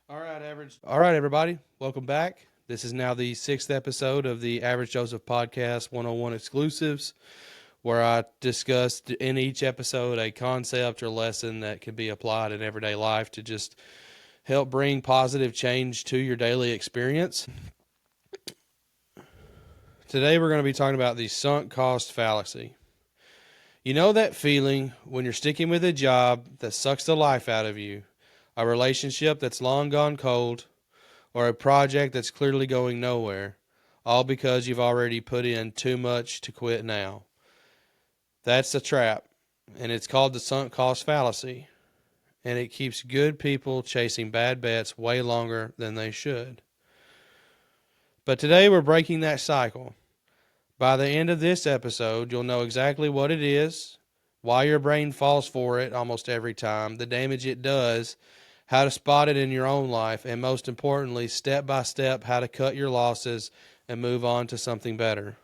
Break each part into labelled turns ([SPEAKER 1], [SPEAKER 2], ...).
[SPEAKER 1] All right, everybody. Welcome back. This is now the 6th episode of the Average Joseph Podcast 101 exclusives, where I discuss in each episode a concept or lesson that can be applied in everyday life to just help bring positive change to your daily experience. Today, we're going to be talking about the sunk cost fallacy. You know that feeling when you're sticking with a job that sucks the life out of you, a relationship that's long gone cold, or a project that's clearly going nowhere, all because you've already put in too much to quit now. That's a trap, and it's called the sunk cost fallacy, and it keeps good people chasing bad bets way longer than they should. But today we're breaking that cycle. By the end of this episode, you'll know exactly what it is, why your brain falls for it almost every time, the damage it does, how to spot it in your own life, and most importantly, step by step, how to cut your losses and move on to something better.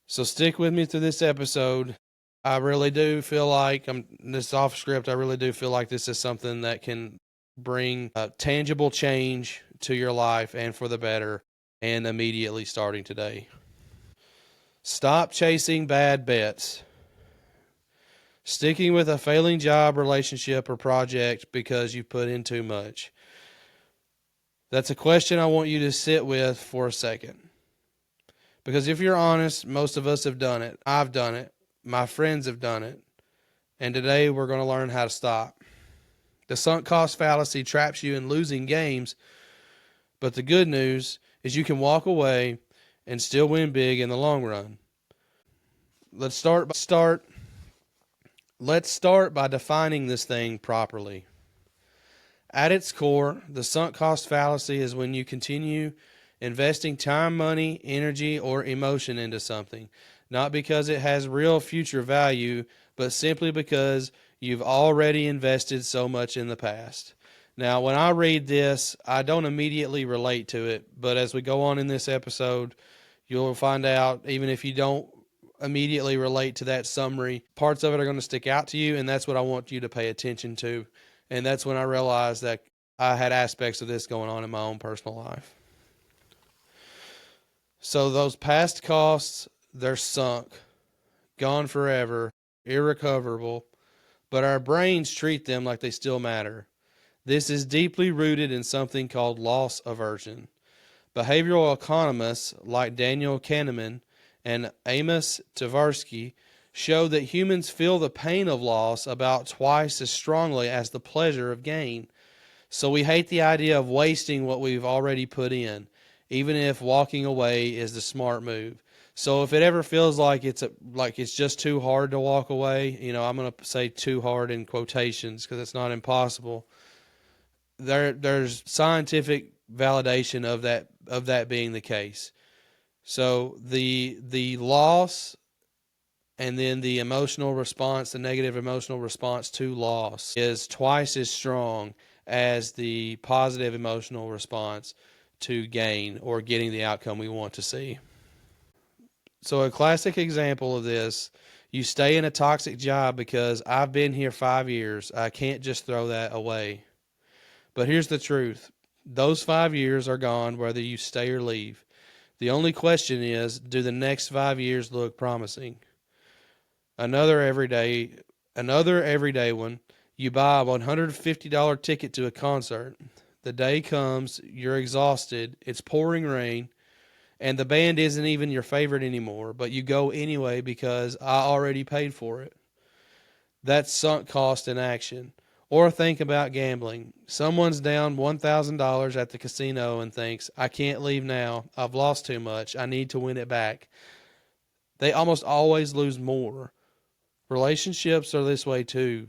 [SPEAKER 1] So stick with me through this episode. I really do feel like this off script. I really do feel like this is something that can bring tangible change to your life and for the better, and immediately starting today. Stop chasing bad bets. Sticking with a failing job, relationship, or project because you put in too much. That's a question I want you to sit with for a second. Because if you're honest, most of us have done it. I've done it. My friends have done it. And today we're going to learn how to stop. The sunk cost fallacy traps you in losing games, but the good news is you can walk away and still win big in the long run. Let's start by defining this thing properly. At its core, the sunk cost fallacy is when you continue investing time, money, energy, or emotion into something, not because it has real future value, but simply because you've already invested so much in the past. Now, when I read this, I don't immediately relate to it, but as we go on in this episode, you'll find out, even if you don't immediately relate to that summary, parts of it are going to stick out to you, and that's what I want you to pay attention to. And that's when I realized that I had aspects of this going on in my own personal life. So those past costs, they're sunk, gone forever, irrecoverable, but our brains treat them like they still matter. This is deeply rooted in something called loss aversion. Behavioral economists like Daniel Kahneman and Amos Tversky show that humans feel the pain of loss about twice as strongly as the pleasure of gain. So we hate the idea of wasting what we've already put in, even if walking away is the smart move. So if it ever feels like it's just too hard to walk away, I'm going to say too hard in quotations because it's not impossible. There's scientific validation of that being the case. So the loss and then the emotional response, the negative emotional response to loss, is twice as strong as the positive emotional response to gain or getting the outcome we want to see. So a classic example of this, you stay in a toxic job because I've been here 5 years. I can't just throw that away. But here's the truth. Those 5 years are gone whether you stay or leave. The only question is, do the next 5 years look promising? Another everyday one. You buy a $150 ticket to a concert. The day comes, you're exhausted, it's pouring rain, and the band isn't even your favorite anymore, but you go anyway because I already paid for it. That's sunk cost in action. Or think about gambling. Someone's down $1,000 at the casino and thinks, I can't leave now. I've lost too much. I need to win it back. They almost always lose more. Relationships are this way too.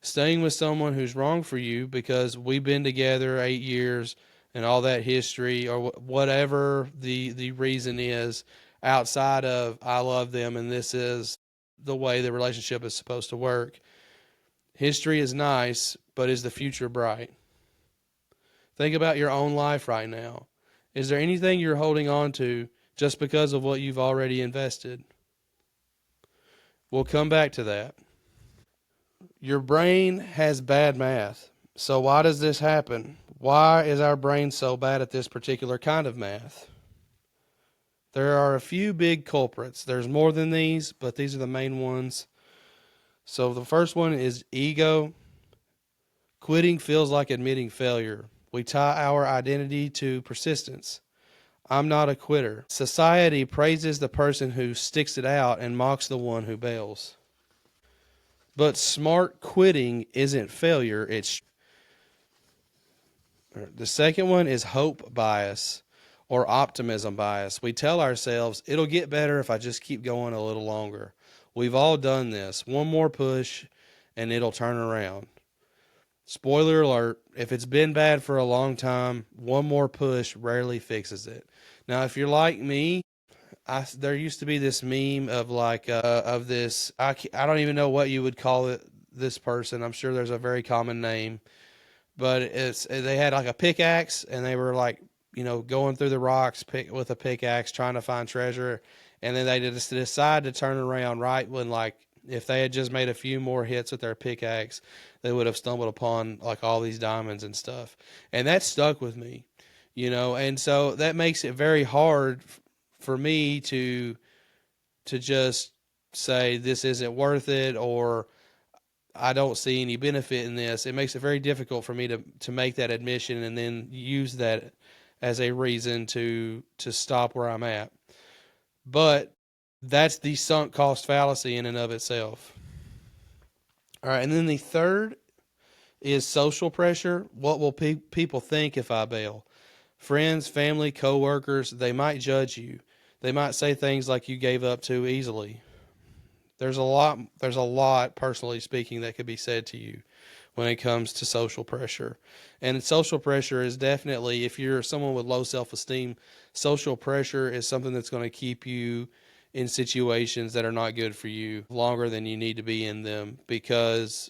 [SPEAKER 1] Staying with someone who's wrong for you because we've been together 8 years and all that history, or whatever the reason is outside of I love them and this is the way the relationship is supposed to work. History is nice, but is the future bright? Think about your own life right now. Is there anything you're holding on to just because of what you've already invested? We'll come back to that. Your brain has bad math. So why does this happen? Why is our brain so bad at this particular kind of math? There are a few big culprits. There's more than these, but these are the main ones. So the first one is ego. Quitting feels like admitting failure. We tie our identity to persistence. I'm not a quitter. Society praises the person who sticks it out and mocks the one who bails. But smart quitting isn't failure, it's. The second one is hope bias or optimism bias. We tell ourselves, it'll get better if I just keep going a little longer. We've all done this. One more push and it'll turn around. Spoiler alert, if it's been bad for a long time, one more push rarely fixes it. Now, if you're like me, there used to be this meme of of this, I don't even know what you would call it, this person. I'm sure there's a very common name, but they had like a pickaxe and they were like, going through the rocks with a pickaxe trying to find treasure. And then they just decide to turn around right when, like, if they had just made a few more hits with their pickaxe, they would have stumbled upon like all these diamonds and stuff. And that stuck with me, and so that makes it very hard for me to just say this isn't worth it, or I don't see any benefit in this. It makes it very difficult for me to make that admission and then use that as a reason to stop where I'm at. But that's the sunk cost fallacy in and of itself. All right, and then the third is social pressure. What will people think if I bail? Friends, family, coworkers, they might judge you. They might say things like you gave up too easily. There's a lot, personally speaking, that could be said to you when it comes to social pressure. And social pressure is definitely, if you're someone with low self-esteem, social pressure is something that's going to keep you in situations that are not good for you longer than you need to be in them, because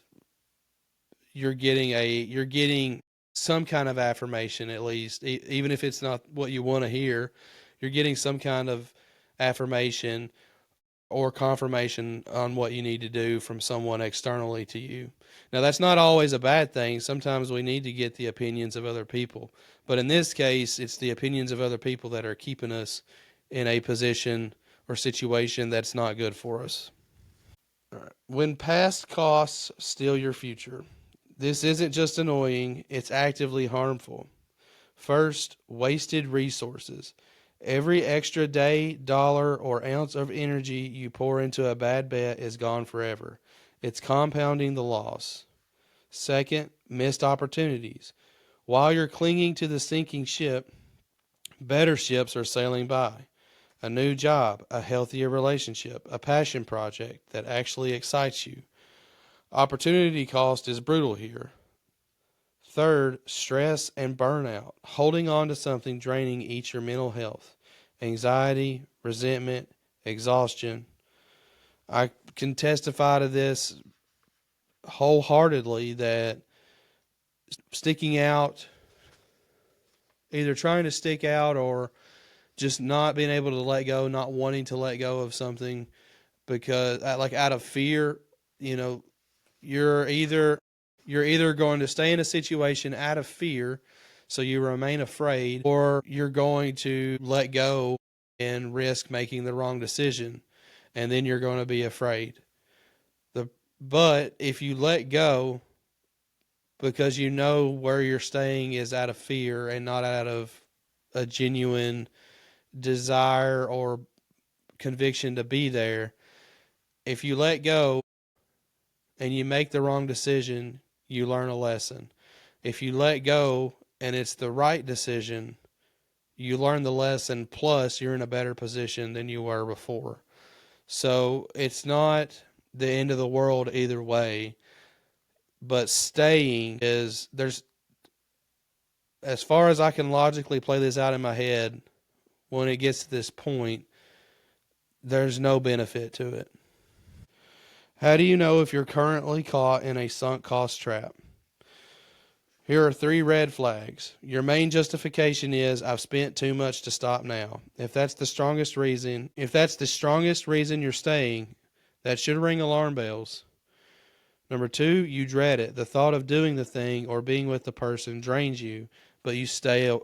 [SPEAKER 1] you're getting some kind of affirmation, at least, even if it's not what you want to hear. You're getting some kind of affirmation or confirmation on what you need to do from someone externally to you. Now, that's not always a bad thing. Sometimes we need to get the opinions of other people. But in this case, it's the opinions of other people that are keeping us in a position or situation that's not good for us. All right. When past costs steal your future, this isn't just annoying, it's actively harmful. First, wasted resources. Every extra day, dollar, or ounce of energy you pour into a bad bet is gone forever. It's compounding the loss. Second, missed opportunities. While you're clinging to the sinking ship, better ships are sailing by. A new job, a healthier relationship, a passion project that actually excites you. Opportunity cost is brutal here. Third, stress and burnout. Holding on to something draining eats your mental health. Anxiety, resentment, exhaustion. I can testify to this wholeheartedly, that sticking out, either trying to stick out or just not being able to let go, not wanting to let go of something because like out of fear, you know, you're either going to stay in a situation out of fear, so you remain afraid, or you're going to let go and risk making the wrong decision, and then you're going to be afraid. But if you let go because you know where you're staying is out of fear and not out of a genuine desire or conviction to be there, if you let go and you make the wrong decision, you learn a lesson. If you let go and it's the right decision, you learn the lesson, plus you're in a better position than you were before. So it's not the end of the world either way, but staying is, there's, as far as I can logically play this out in my head, when it gets to this point, there's no benefit to it. How do you know if you're currently caught in a sunk cost trap? Here are 3 red flags. Your main justification is, I've spent too much to stop now. If that's the strongest reason you're staying, that should ring alarm bells. Number 2, you dread it. The thought of doing the thing or being with the person drains you, but you stay.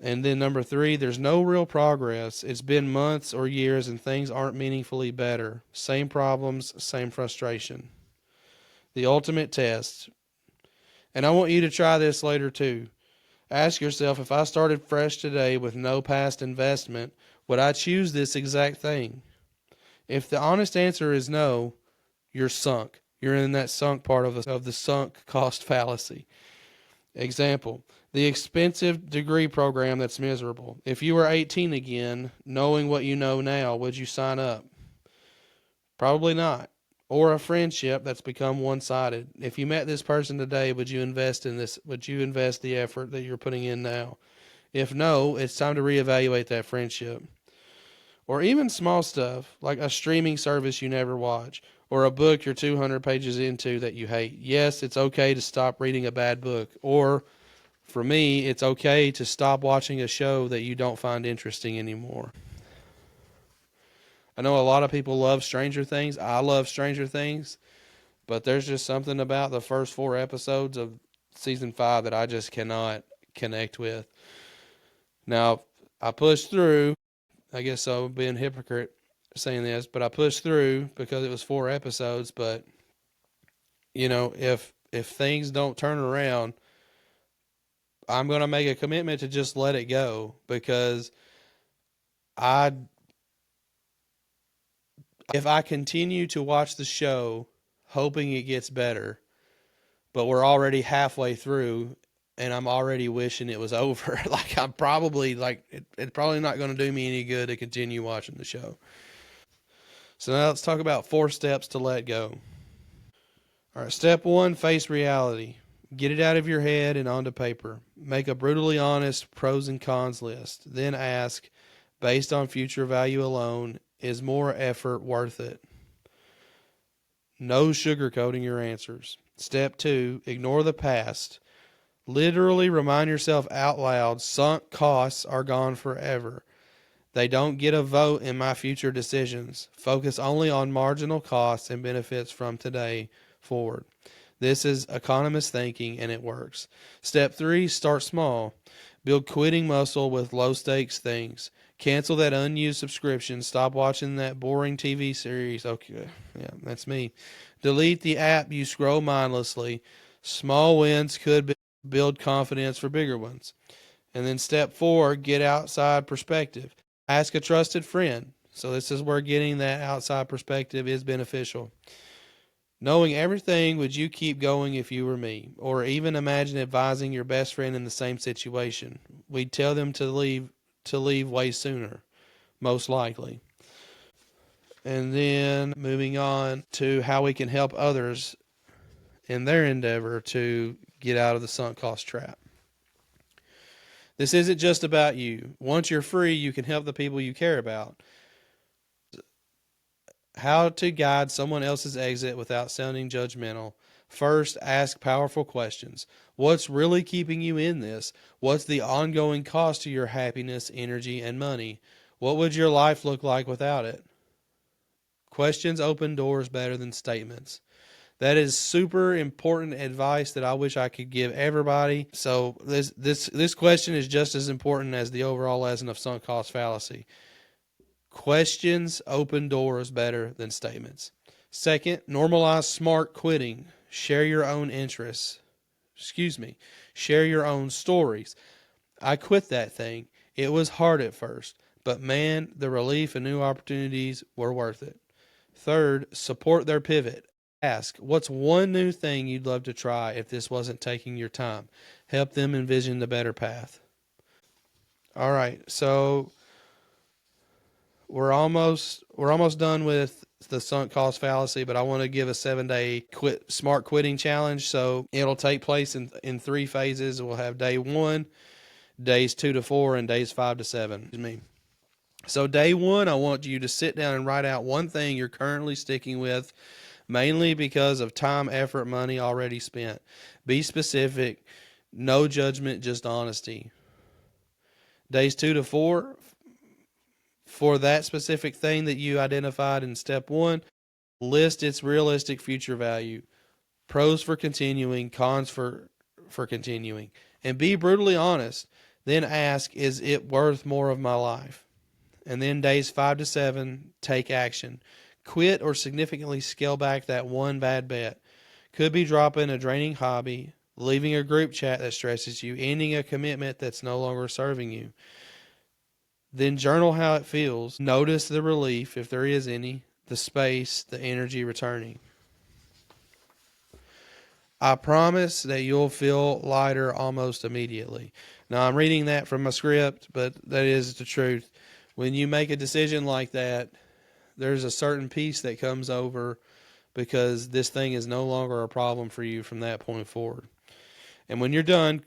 [SPEAKER 1] And then number 3, there's no real progress. It's been months or years and things aren't meaningfully better. Same problems, same frustration. The ultimate test. And I want you to try this later too. Ask yourself, if I started fresh today with no past investment, would I choose this exact thing? If the honest answer is no, you're sunk. You're in that sunk part of the sunk cost fallacy. Example, the expensive degree program that's miserable. If you were 18 again, knowing what you know now, would you sign up? Probably not. Or a friendship that's become one-sided. If you met this person today, would you invest in this? Would you invest the effort that you're putting in now? If no, it's time to reevaluate that friendship. Or even small stuff like a streaming service you never watch or a book you're 200 pages into that you hate. Yes, it's okay to stop reading a bad book. Or for me, it's okay to stop watching a show that you don't find interesting anymore. I know a lot of people love Stranger Things. I love Stranger Things, but there's just something about the first 4 episodes of season 5 that I just cannot connect with. Now, I pushed through. I guess I'm being a hypocrite saying this, but I pushed through because it was 4 episodes. But if things don't turn around, I'm gonna make a commitment to just let it go because I if I continue to watch the show hoping it gets better, but we're already halfway through and I'm already wishing it was over, like I'm probably it's probably not going to do me any good to continue watching the show. So now let's talk about 4 steps to let go. All right, step 1, face reality. Get it out of your head and onto paper. Make a brutally honest pros and cons list. Then ask, based on future value alone, is more effort worth it? No sugarcoating your answers. Step 2, ignore the past. Literally remind yourself out loud, sunk costs are gone forever. They don't get a vote in my future decisions. Focus only on marginal costs and benefits from today forward. This is economist thinking and it works. Step 3, start small. Build quitting muscle with low stakes things. Cancel that unused subscription. Stop watching that boring TV series. Okay, yeah, that's me. Delete the app you scroll mindlessly. Small wins could build confidence for bigger ones. And then step 4, get outside perspective. Ask a trusted friend. So this is where getting that outside perspective is beneficial. Knowing everything, would you keep going if you were me? Or even imagine advising your best friend in the same situation. We'd tell them to leave way sooner, most likely. And then moving on to how we can help others in their endeavor to get out of the sunk cost trap. This isn't just about you. Once you're free, you can help the people you care about. How to guide someone else's exit without sounding judgmental. First, ask powerful questions. What's really keeping you in this? What's the ongoing cost to your happiness, energy, and money? What would your life look like without it? Questions open doors better than statements. That is super important advice that I wish I could give everybody. So this question is just as important as the overall lesson of sunk cost fallacy. Questions open doors better than statements. Second, normalize smart quitting. Share your own interests. Share your own stories. I quit that thing. It was hard at first, but man, the relief and new opportunities were worth it. Third, support their pivot. Ask, what's one new thing you'd love to try if this wasn't taking your time? Help them envision the better path. All right, so we're almost done with the sunk cost fallacy, but I want to give a 7-day smart quitting challenge. So it'll take place in 3 phases. We'll have day 1, days 2 to 4, and days 5 to 7. So day 1, I want you to sit down and write out one thing you're currently sticking with, mainly because of time, effort, money already spent. Be specific, no judgment, just honesty. Days 2 to 4, for that specific thing that you identified in step 1, List its realistic future value. Pros for continuing, cons for continuing. And be brutally honest. Then ask, is it worth more of my life? And then days 5 to 7, take action. Quit or significantly scale back that one bad bet. Could be dropping a draining hobby, leaving a group chat that stresses you, ending a commitment that's no longer serving you. Then journal how it feels. Notice the relief, if there is any, the space, the energy returning. I promise that you'll feel lighter almost immediately. Now, I'm reading that from my script, but that is the truth. When you make a decision like that, there's a certain peace that comes over because this thing is no longer a problem for you from that point forward. And when you're done,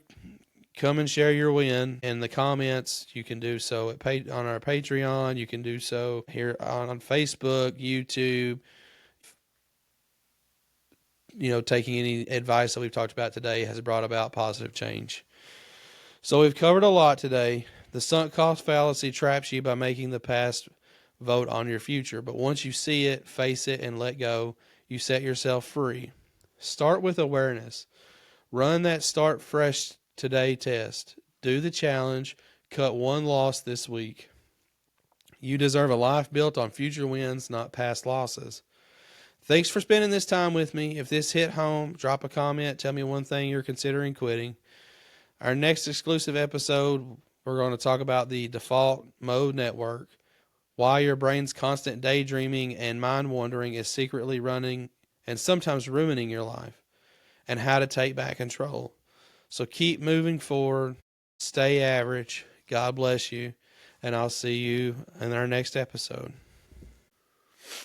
[SPEAKER 1] come and share your win in the comments. You can do so on our Patreon. You can do so here on Facebook, YouTube. Taking any advice that we've talked about today has brought about positive change. So we've covered a lot today. The sunk cost fallacy traps you by making the past vote on your future. But once you see it, face it, and let go, you set yourself free. Start with awareness. Run that start fresh today test. Do the challenge. Cut one loss this week. You deserve a life built on future wins, not past losses. Thanks for spending this time with me. If this hit home, drop a comment. Tell me one thing you're considering quitting. Our next exclusive episode, we're going to talk about the default mode network, why your brain's constant daydreaming and mind wandering is secretly running and sometimes ruining your life, and how to take back control. So keep moving forward. Stay average. God bless you. And I'll see you in our next episode.